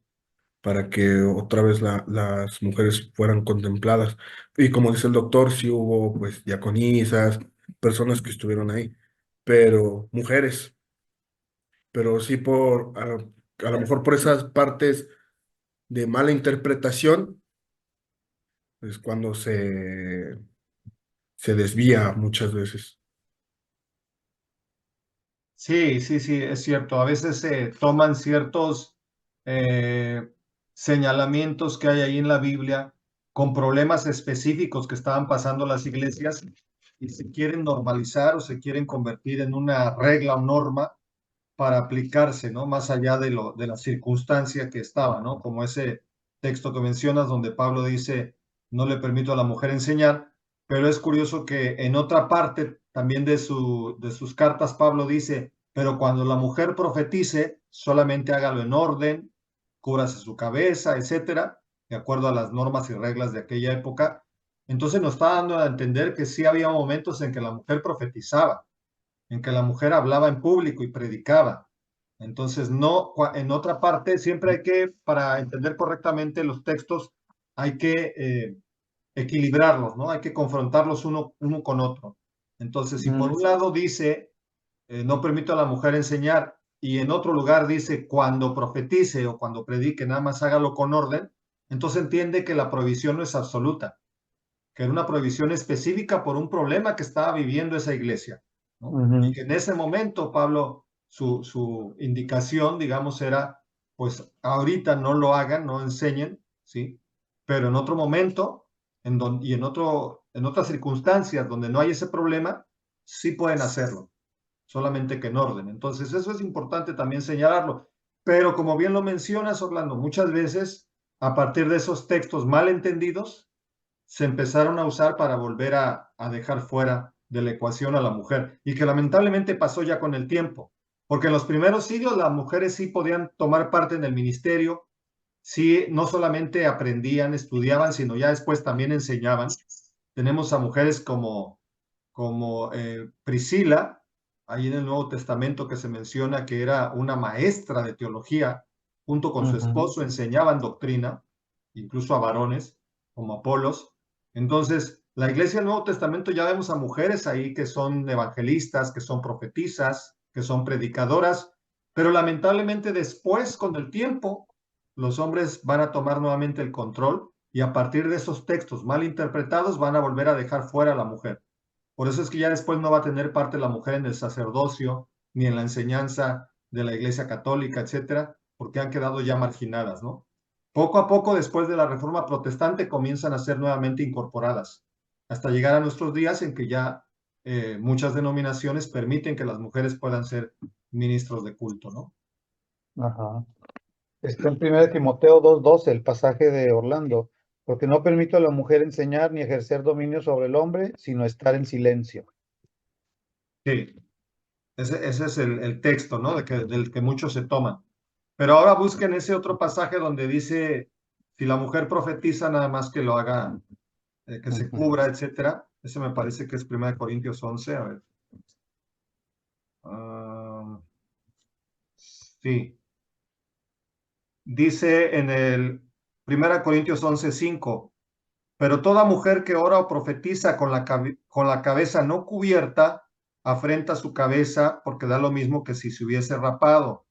para que otra vez las mujeres fueran contempladas. Y como dice el doctor, sí hubo pues diaconisas, personas que estuvieron ahí, pero mujeres, pero sí a lo mejor por esas partes de mala interpretación, es cuando se desvía muchas veces. Sí, sí, sí, es cierto. A veces se toman ciertos eh, señalamientos que hay ahí en la Biblia con problemas específicos que estaban pasando las iglesias y se quieren normalizar o se quieren convertir en una regla o norma para aplicarse, ¿no? Más allá de la circunstancia que estaba, ¿no? Como ese texto que mencionas donde Pablo dice, no le permito a la mujer enseñar, pero es curioso que en otra parte también de sus cartas Pablo dice, pero cuando la mujer profetice, solamente hágalo en orden, cúbrase su cabeza, etcétera, de acuerdo a las normas y reglas de aquella época. Entonces nos está dando a entender que sí había momentos en que la mujer profetizaba, en que la mujer hablaba en público y predicaba. Entonces, no, en otra parte, siempre hay que, para entender correctamente los textos, hay que equilibrarlos, ¿no? Hay que confrontarlos uno con otro. Entonces, si por un lado dice, no permito a la mujer enseñar, y en otro lugar dice, cuando profetice o cuando predique, nada más hágalo con orden, entonces entiende que la prohibición no es absoluta, que era una prohibición específica por un problema que estaba viviendo esa iglesia, ¿no? Y que en ese momento, Pablo, su indicación, digamos, era, pues ahorita no lo hagan, no enseñen, ¿sí? Pero en otro momento y en otras circunstancias donde no hay ese problema, sí pueden hacerlo, solamente que en orden. Entonces, eso es importante también señalarlo. Pero como bien lo mencionas, Orlando, muchas veces, a partir de esos textos mal entendidos, se empezaron a usar para volver a dejar fuera de la ecuación a la mujer y que lamentablemente pasó ya con el tiempo, porque en los primeros siglos las mujeres sí podían tomar parte en el ministerio, sí, no solamente aprendían, estudiaban, sino ya después también enseñaban. Tenemos a mujeres como Priscila, ahí en el Nuevo Testamento que se menciona que era una maestra de teología, junto con su esposo enseñaban doctrina, incluso a varones como Apolos. Entonces, la iglesia del Nuevo Testamento ya vemos a mujeres ahí que son evangelistas, que son profetisas, que son predicadoras, pero lamentablemente después, con el tiempo, los hombres van a tomar nuevamente el control y a partir de esos textos mal interpretados van a volver a dejar fuera a la mujer. Por eso es que ya después no va a tener parte la mujer en el sacerdocio, ni en la enseñanza de la Iglesia Católica, etcétera, porque han quedado ya marginadas, ¿no? Poco a poco, después de la Reforma Protestante, comienzan a ser nuevamente incorporadas, hasta llegar a nuestros días en que ya muchas denominaciones permiten que las mujeres puedan ser ministros de culto, ¿no? Ajá. Está en 1 Timoteo 2:12, el pasaje de Orlando, porque no permito a la mujer enseñar ni ejercer dominio sobre el hombre, sino estar en silencio. Sí, ese es el texto, ¿no? Del que muchos se toman. Pero ahora busquen ese otro pasaje donde dice, si la mujer profetiza, nada más que lo haga, que se cubra, etcétera. Ese me parece que es 1 Corintios 11. A ver. Ah, sí. Dice en el 1 Corintios 11:5, pero toda mujer que ora o profetiza con la cabeza no cubierta, afrenta su cabeza porque da lo mismo que si se hubiese rapado,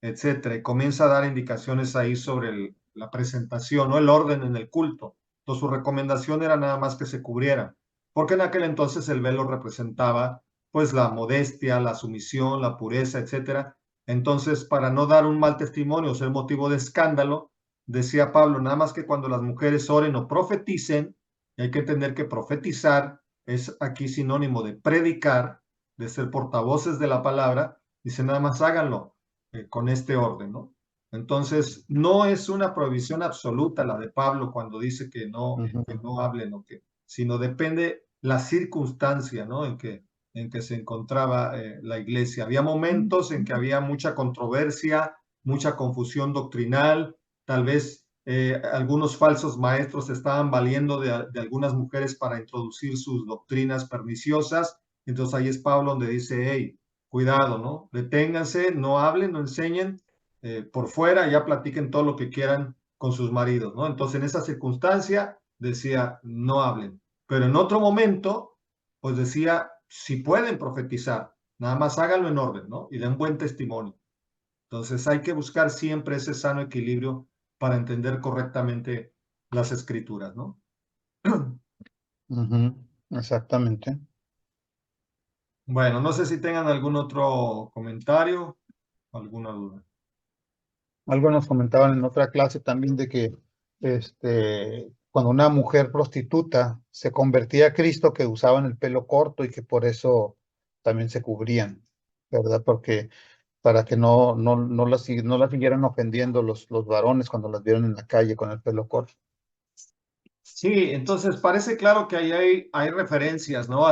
etcétera. Y comienza a dar indicaciones ahí sobre la presentación, no el orden en el culto. Entonces su recomendación era nada más que se cubriera, porque en aquel entonces el velo representaba pues la modestia, la sumisión, la pureza, etcétera. Entonces, para no dar un mal testimonio o ser motivo de escándalo, decía Pablo, nada más que cuando las mujeres oren o profeticen, y hay que entender que profetizar es aquí sinónimo de predicar, de ser portavoces de la palabra, dice nada más háganlo con este orden, ¿no? Entonces, no es una prohibición absoluta la de Pablo cuando dice que no hablen, sino depende la circunstancia, ¿no? En que se encontraba la iglesia. Había momentos en que había mucha controversia, mucha confusión doctrinal, tal vez algunos falsos maestros estaban valiendo de algunas mujeres para introducir sus doctrinas perniciosas. Entonces ahí es Pablo donde dice, hey, cuidado, ¿no? Deténganse, no hablen, no enseñen, por fuera, ya platiquen todo lo que quieran con sus maridos, ¿no? Entonces en esa circunstancia decía, no hablen. Pero en otro momento, pues decía, si pueden profetizar, nada más háganlo en orden, ¿no? Y den buen testimonio. Entonces hay que buscar siempre ese sano equilibrio para entender correctamente las escrituras, ¿no? Exactamente. Bueno, no sé si tengan algún otro comentario, alguna duda. Algo nos comentaban en otra clase también de que cuando una mujer prostituta se convertía a Cristo, que usaban el pelo corto y que por eso también se cubrían, ¿verdad? Porque para que no las siguieran ofendiendo los varones cuando las vieron en la calle con el pelo corto. Sí, entonces parece claro que ahí hay referencias, ¿no?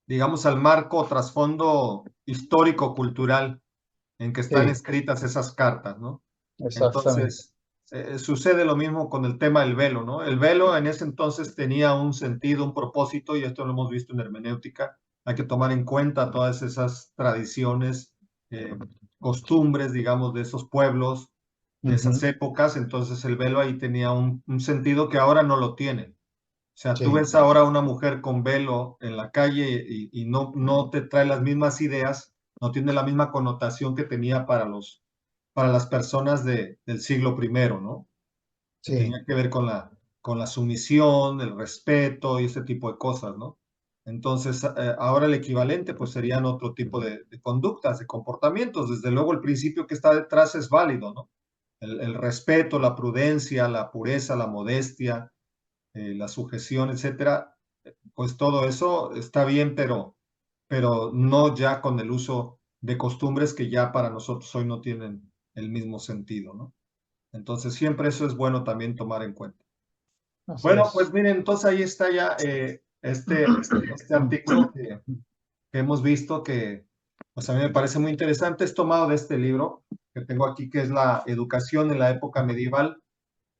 Digamos, al marco trasfondo histórico-cultural en que están Sí, escritas esas cartas, ¿no? exactamente. Entonces, sucede lo mismo con el tema del velo, ¿no? El velo en ese entonces tenía un sentido, un propósito, y esto lo hemos visto en hermenéutica. Hay que tomar en cuenta todas esas tradiciones, costumbres, digamos, de esos pueblos, de esas épocas. Entonces, el velo ahí tenía un sentido que ahora no lo tiene. O sea, tú Sí, ves ahora a una mujer con velo en la calle y no te trae las mismas ideas, no tiene la misma connotación que tenía para las personas del siglo primero, ¿no? Que sí, tenía que ver con la sumisión, el respeto y ese tipo de cosas, ¿no? Entonces, ahora el equivalente pues serían otro tipo de conductas, de comportamientos. Desde luego el principio que está detrás es válido, ¿no? El respeto, la prudencia, la pureza, la modestia, la sujeción, etcétera, pues todo eso está bien, pero no ya con el uso de costumbres que ya para nosotros hoy no tienen el mismo sentido, ¿no? Entonces siempre eso es bueno también tomar en cuenta. así Bueno, pues es. miren, entonces ahí está ya este artículo que hemos visto que pues a mí me parece muy interesante. Es tomado de este libro que tengo aquí, que es La educación en la época medieval.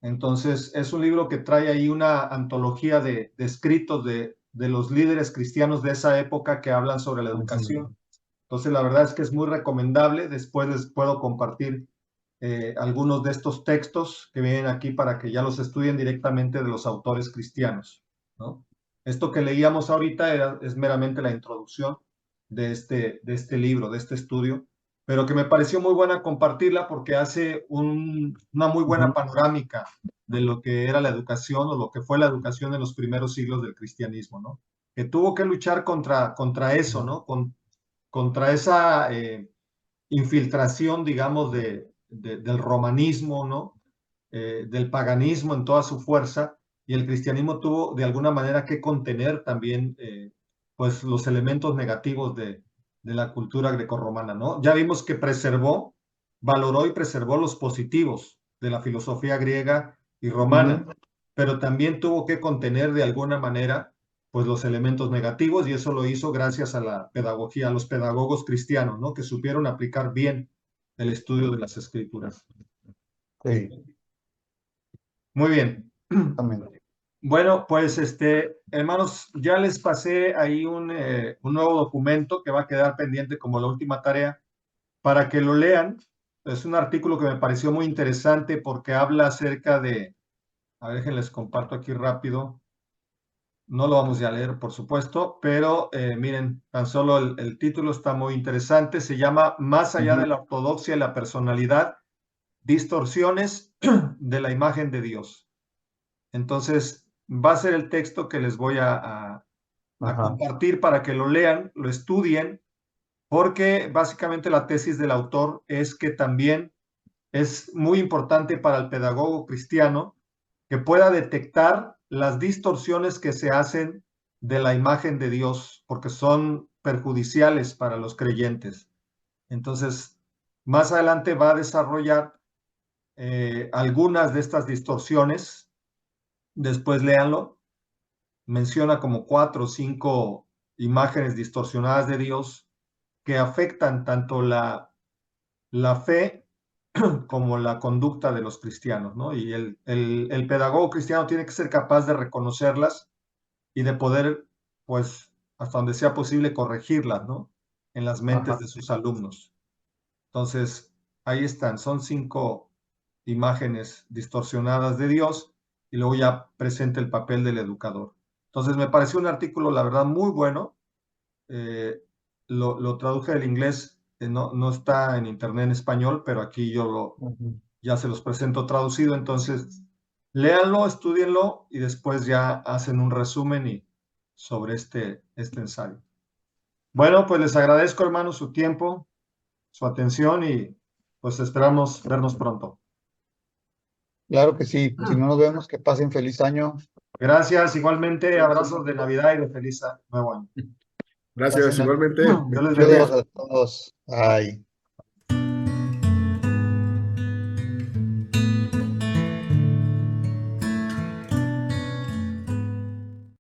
Entonces, es un libro que trae ahí una antología de escritos de los líderes cristianos de esa época que hablan sobre la educación. Entonces, la verdad es que es muy recomendable. Después les puedo compartir algunos de estos textos que vienen aquí para que ya los estudien directamente de los autores cristianos, ¿no? Esto que leíamos ahorita es meramente la introducción de este libro, de este estudio, pero que me pareció muy buena compartirla porque hace una muy buena panorámica de lo que era la educación o lo que fue la educación en los primeros siglos del cristianismo, ¿no? Que tuvo que luchar contra eso, ¿no? Contra esa infiltración, digamos, del romanismo, ¿no? Del paganismo en toda su fuerza, y el cristianismo tuvo de alguna manera que contener también pues los elementos negativos de la cultura grecorromana, ¿no? Ya vimos que valoró y preservó los positivos de la filosofía griega y romana, pero también tuvo que contener de alguna manera pues los elementos negativos, y eso lo hizo gracias a la pedagogía, a los pedagogos cristianos, ¿no? Que supieron aplicar bien el estudio de las escrituras. Sí, Muy bien. también. Bueno, pues hermanos, ya les pasé ahí un nuevo documento que va a quedar pendiente como la última tarea para que lo lean. Es un artículo que me pareció muy interesante porque habla acerca a ver, déjenles comparto aquí rápido. No lo vamos a leer, por supuesto, pero miren, tan solo el título está muy interesante. Se llama Más allá de la ortodoxia y la personalidad, distorsiones de la imagen de Dios. Entonces, va a ser el texto que les voy a compartir para que lo lean, lo estudien, porque básicamente la tesis del autor es que también es muy importante para el pedagogo cristiano que pueda detectar las distorsiones que se hacen de la imagen de Dios, porque son perjudiciales para los creyentes. Entonces, más adelante va a desarrollar algunas de estas distorsiones. Después léanlo. Menciona como 4 o 5 imágenes distorsionadas de Dios que afectan tanto la fe como la conducta de los cristianos, ¿no? Y el pedagogo cristiano tiene que ser capaz de reconocerlas y de poder, pues, hasta donde sea posible, corregirlas, ¿no? En las mentes de sus alumnos. Entonces, ahí están, son 5 imágenes distorsionadas de Dios y luego ya presenta el papel del educador. Entonces, me pareció un artículo, la verdad, muy bueno. Lo traduje del inglés, no está en internet en español, pero aquí yo ya se los presento traducido. Entonces, léanlo, estudienlo y después ya hacen un resumen sobre este ensayo. Bueno, pues les agradezco, hermanos, su tiempo, su atención y pues esperamos vernos pronto. Claro que sí. Si no nos vemos, que pasen feliz año. Gracias, igualmente, abrazos de Navidad y de feliz nuevo año. Gracias, igualmente. Dios les Saludos bendiga. a todos. Bye.